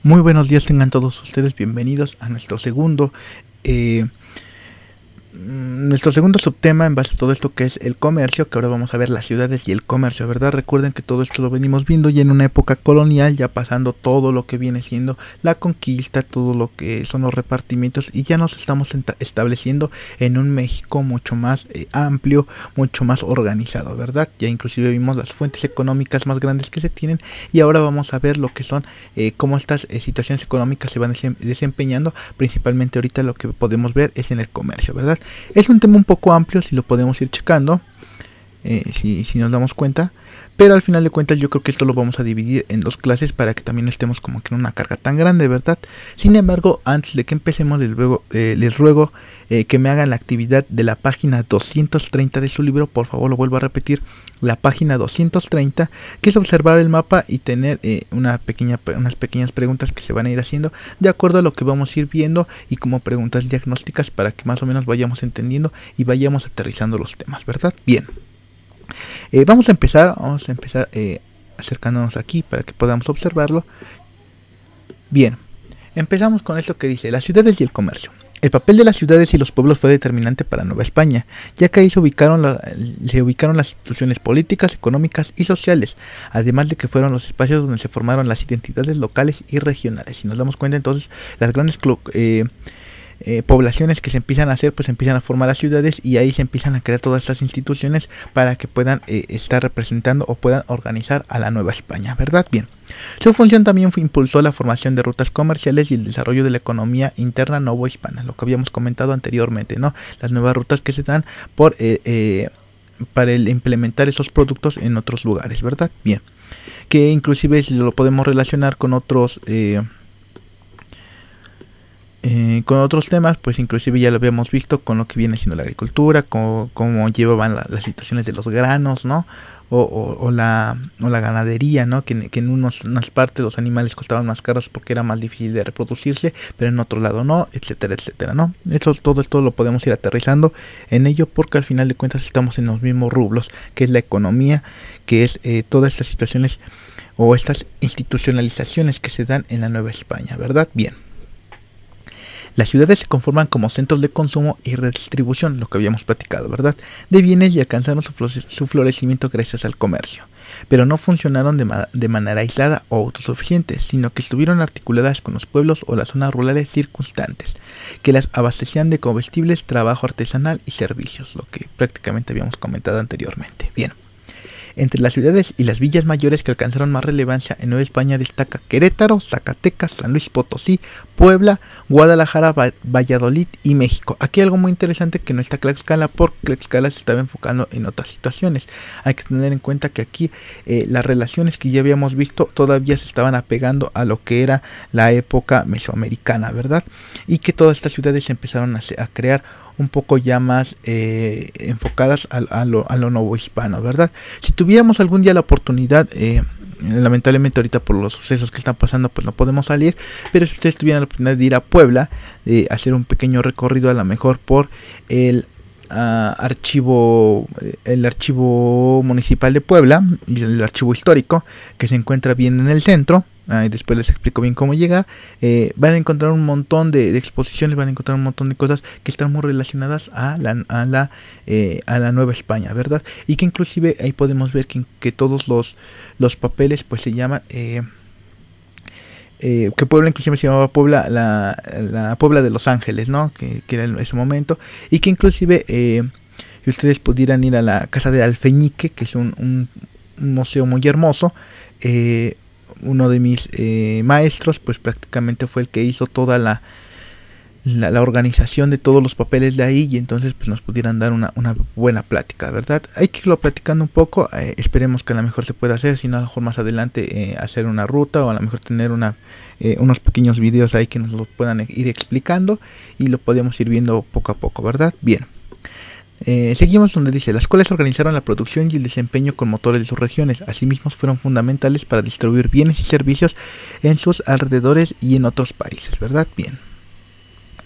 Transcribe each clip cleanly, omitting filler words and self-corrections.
Muy buenos días tengan todos ustedes, bienvenidos a eh, nuestro segundo subtema en base a todo esto que es el comercio, que ahora vamos a ver las ciudades y el comercio, ¿verdad? Recuerden que todo esto lo venimos viendo ya en una época colonial, ya pasando todo lo que viene siendo la conquista, todo lo que son los repartimientos, y ya nos estamos estableciendo en un México mucho más amplio, mucho más organizado, ¿verdad? Ya inclusive vimos las fuentes económicas más grandes que se tienen, y ahora vamos a ver lo que son, cómo estas situaciones económicas se van desempeñando. Principalmente ahorita lo que podemos ver es en el comercio, ¿verdad? Es un tema un poco amplio, si lo podemos ir checando, si nos damos cuenta, pero al final de cuentas yo creo que esto lo vamos a dividir en dos clases para que también no estemos como que en una carga tan grande, ¿verdad? Sin embargo, antes de que empecemos les ruego que me hagan la actividad de la página 230 de su libro. Por favor, lo vuelvo a repetir, la página 230, que es observar el mapa y tener unas pequeñas preguntas que se van a ir haciendo de acuerdo a lo que vamos a ir viendo, y como preguntas diagnósticas para que más o menos vayamos entendiendo y vayamos aterrizando los temas, ¿verdad? Bien. Vamos a empezar acercándonos aquí para que podamos observarlo. Bien, empezamos con esto que dice las ciudades y el comercio. El papel de las ciudades y los pueblos fue determinante para Nueva España, ya que ahí se ubicaron las instituciones políticas, económicas y sociales, además de que fueron los espacios donde se formaron las identidades locales y regionales. Si nos damos cuenta, entonces las grandes poblaciones que se empiezan a hacer, pues empiezan a formar las ciudades, y ahí se empiezan a crear todas estas instituciones para que puedan estar representando o puedan organizar a la Nueva España, ¿verdad? Bien, su función también impulsó la formación de rutas comerciales y el desarrollo de la economía interna novohispana, lo que habíamos comentado anteriormente, ¿no? Las nuevas rutas que se dan para implementar esos productos en otros lugares, ¿verdad? Bien, que inclusive lo podemos relacionar con otros temas, pues inclusive ya lo habíamos visto con lo que viene siendo la agricultura, cómo llevaban las situaciones de los granos, ¿no? O la ganadería, ¿no? Que en unas partes los animales costaban más caros porque era más difícil de reproducirse, pero en otro lado no, etcétera, etcétera, ¿no? Todo esto lo podemos ir aterrizando en ello, porque al final de cuentas estamos en los mismos rublos, que es la economía, que es todas estas situaciones o estas institucionalizaciones que se dan en la Nueva España, ¿verdad? Bien. Las ciudades se conforman como centros de consumo y redistribución, lo que habíamos platicado, ¿verdad?, de bienes, y alcanzaron su florecimiento gracias al comercio. Pero no funcionaron de manera aislada o autosuficiente, sino que estuvieron articuladas con los pueblos o las zonas rurales circunstantes, que las abastecían de comestibles, trabajo artesanal y servicios, lo que prácticamente habíamos comentado anteriormente. Bien. Entre las ciudades y las villas mayores que alcanzaron más relevancia en Nueva España destaca Querétaro, Zacatecas, San Luis Potosí, Puebla, Guadalajara, Valladolid y México. Aquí hay algo muy interesante, que no está Tlaxcala, porque Tlaxcala se estaba enfocando en otras situaciones. Hay que tener en cuenta que aquí las relaciones que ya habíamos visto todavía se estaban apegando a lo que era la época mesoamericana, ¿verdad? Y que todas estas ciudades se empezaron a crear un poco ya más enfocadas a lo novohispano, ¿verdad? Si tuviéramos algún día la oportunidad, lamentablemente ahorita por los sucesos que están pasando pues no podemos salir, pero si ustedes tuvieran la oportunidad de ir a Puebla, hacer un pequeño recorrido a lo mejor por el archivo municipal de Puebla y el archivo histórico, que se encuentra bien en el centro. Y después les explico bien cómo llegar. Van a encontrar un montón de exposiciones, van a encontrar un montón de cosas que están muy relacionadas a la Nueva España, ¿verdad? Y que inclusive ahí podemos ver que todos los papeles pues se llaman que Puebla inclusive se llamaba Puebla, la Puebla de Los Ángeles, ¿no? Que era en ese momento, y que inclusive si ustedes pudieran ir a la casa de Alfeñique, que es un museo muy hermoso, uno de mis maestros pues prácticamente fue el que hizo toda la organización de todos los papeles de ahí, y entonces pues nos pudieran dar una buena plática, ¿verdad? Hay que irlo platicando un poco, esperemos que a lo mejor se pueda hacer, si no a lo mejor más adelante hacer una ruta, o a lo mejor tener unos pequeños videos ahí que nos lo puedan ir explicando, y lo podemos ir viendo poco a poco, ¿verdad? Bien. Seguimos donde dice, las cuales organizaron la producción y el desempeño con motores de sus regiones, asimismo fueron fundamentales para distribuir bienes y servicios en sus alrededores y en otros países, ¿verdad? Bien.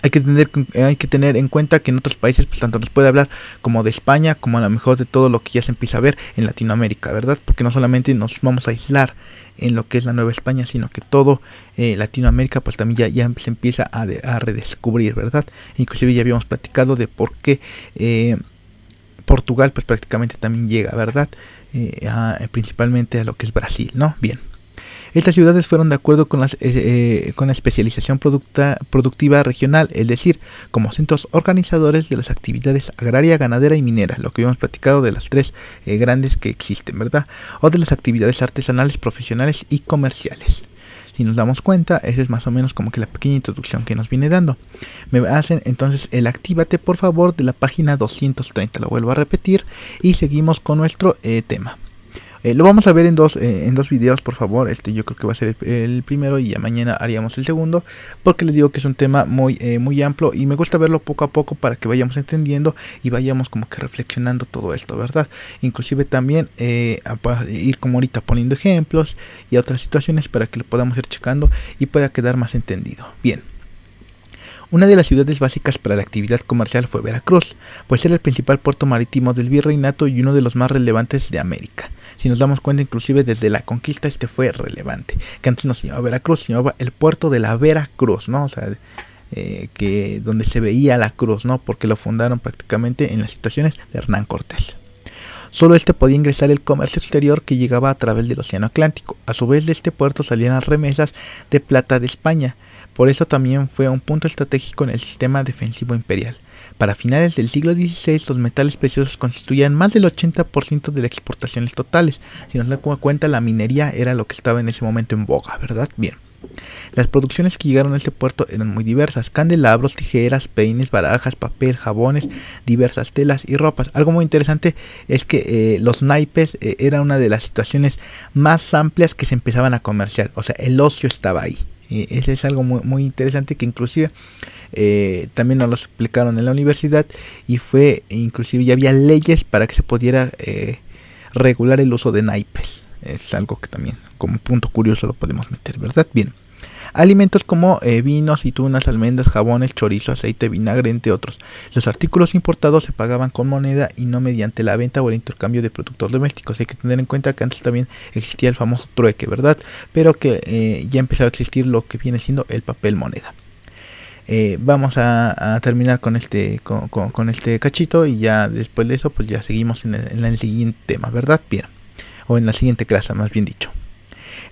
hay que tener en cuenta que en otros países pues tanto nos puede hablar como de España, como a lo mejor de todo lo que ya se empieza a ver en Latinoamérica, ¿verdad? Porque no solamente nos vamos a aislar en lo que es la Nueva España, sino que todo Latinoamérica pues también ya se empieza a redescubrir, ¿verdad? Inclusive ya habíamos platicado de por qué Portugal pues prácticamente también llega, ¿verdad? Principalmente a lo que es Brasil, ¿no? Bien. Estas ciudades fueron de acuerdo con la especialización productiva regional, es decir, como centros organizadores de las actividades agraria, ganadera y minera, lo que habíamos platicado de las tres grandes que existen, ¿verdad? O de las actividades artesanales, profesionales y comerciales. Si nos damos cuenta, esa es más o menos como que la pequeña introducción que nos viene dando. Me hacen entonces el actívate por favor de la página 230, lo vuelvo a repetir y seguimos con nuestro tema. Lo vamos a ver en dos videos, por favor. Yo creo que va a ser el primero y ya mañana haríamos el segundo, porque les digo que es un tema muy amplio y me gusta verlo poco a poco para que vayamos entendiendo y vayamos como que reflexionando todo esto, ¿verdad? Inclusive también ir como ahorita poniendo ejemplos y otras situaciones para que lo podamos ir checando y pueda quedar más entendido. Bien. Una de las ciudades básicas para la actividad comercial fue Veracruz, pues era el principal puerto marítimo del virreinato y uno de los más relevantes de América. Si nos damos cuenta, inclusive desde la conquista fue relevante, que antes no se llamaba Veracruz, se llamaba el puerto de la Veracruz, ¿no? O sea, que donde se veía la cruz, ¿no? Porque lo fundaron prácticamente en las situaciones de Hernán Cortés. Solo podía ingresar el comercio exterior que llegaba a través del Océano Atlántico. A su vez de este puerto salían las remesas de plata de España. Por eso también fue un punto estratégico en el sistema defensivo imperial. Para finales del siglo XVI, los metales preciosos constituían más del 80% de las exportaciones totales. Si nos damos cuenta, la minería era lo que estaba en ese momento en boga, ¿verdad? Bien. Las producciones que llegaron a este puerto eran muy diversas: candelabros, tijeras, peines, barajas, papel, jabones, diversas telas y ropas. Algo muy interesante es que los naipes era una de las situaciones más amplias que se empezaban a comerciar. O sea, el ocio estaba ahí. Ese es algo muy interesante que inclusive también nos lo explicaron en la universidad y inclusive ya había leyes para que se pudiera regular el uso de naipes. Es algo que también como punto curioso lo podemos meter, ¿verdad? Bien. Alimentos como vinos, aceitunas, almendras, jabones, chorizo, aceite, vinagre, entre otros. Los artículos importados se pagaban con moneda y no mediante la venta o el intercambio de productos domésticos. Hay que tener en cuenta que antes también existía el famoso trueque, ¿verdad? Pero que ya empezaba a existir lo que viene siendo el papel moneda. Vamos a terminar con este cachito y ya después de eso pues ya seguimos en el siguiente tema, ¿verdad? Bien. O en la siguiente clase, más bien dicho.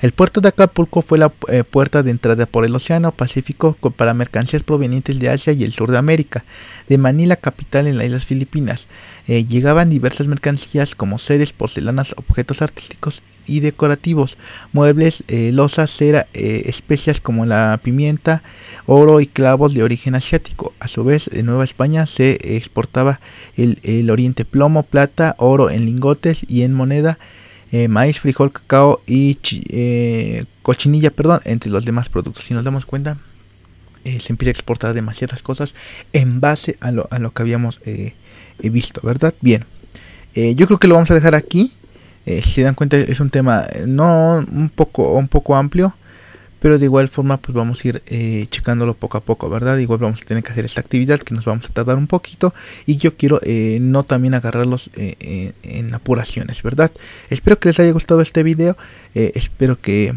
El puerto de Acapulco fue la puerta de entrada por el Océano Pacífico para mercancías provenientes de Asia y el sur de América. De Manila, capital en las Islas Filipinas, llegaban diversas mercancías como sedes, porcelanas, objetos artísticos y decorativos, muebles, losas, cera, especias como la pimienta, oro y clavos de origen asiático. A su vez, en Nueva España se exportaba el oriente: plomo, plata, oro en lingotes y en moneda, maíz, frijol, cacao y cochinilla, entre los demás productos. Si nos damos cuenta, se empieza a exportar demasiadas cosas en base a lo que habíamos visto, ¿verdad? Bien, yo creo que lo vamos a dejar aquí. Si se dan cuenta, es un tema un poco amplio, pero de igual forma pues vamos a ir checándolo poco a poco, ¿verdad? Igual vamos a tener que hacer esta actividad que nos vamos a tardar un poquito y yo quiero no también agarrarlos en apuraciones, ¿verdad? Espero que les haya gustado este video, espero que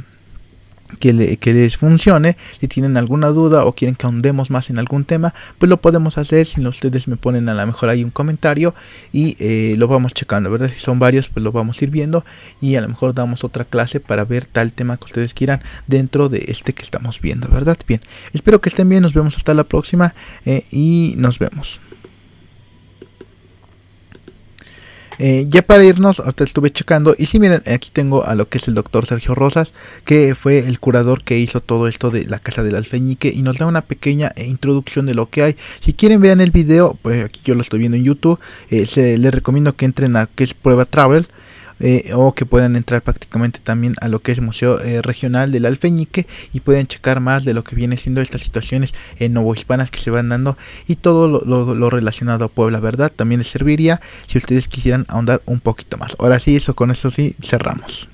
les funcione. Si tienen alguna duda o quieren que ahondemos más en algún tema, pues lo podemos hacer. Si ustedes me ponen a lo mejor ahí un comentario y lo vamos checando, ¿verdad? Si son varios, pues lo vamos a ir viendo y a lo mejor damos otra clase para ver tal tema que ustedes quieran dentro de este que estamos viendo, ¿verdad? Bien, espero que estén bien, nos vemos hasta la próxima y nos vemos. Ya para irnos, ahorita estuve checando y si miren, aquí tengo a lo que es el doctor Sergio Rosas, que fue el curador que hizo todo esto de la Casa del Alfeñique y nos da una pequeña introducción de lo que hay. Si quieren vean el video, pues aquí yo lo estoy viendo en YouTube, les recomiendo que entren a que es Prueba Travel. O que puedan entrar prácticamente también a lo que es Museo Regional del Alfeñique y pueden checar más de lo que viene siendo estas situaciones novohispanas que se van dando y todo lo relacionado a Puebla, ¿verdad? También les serviría si ustedes quisieran ahondar un poquito más. Ahora sí, con eso sí cerramos.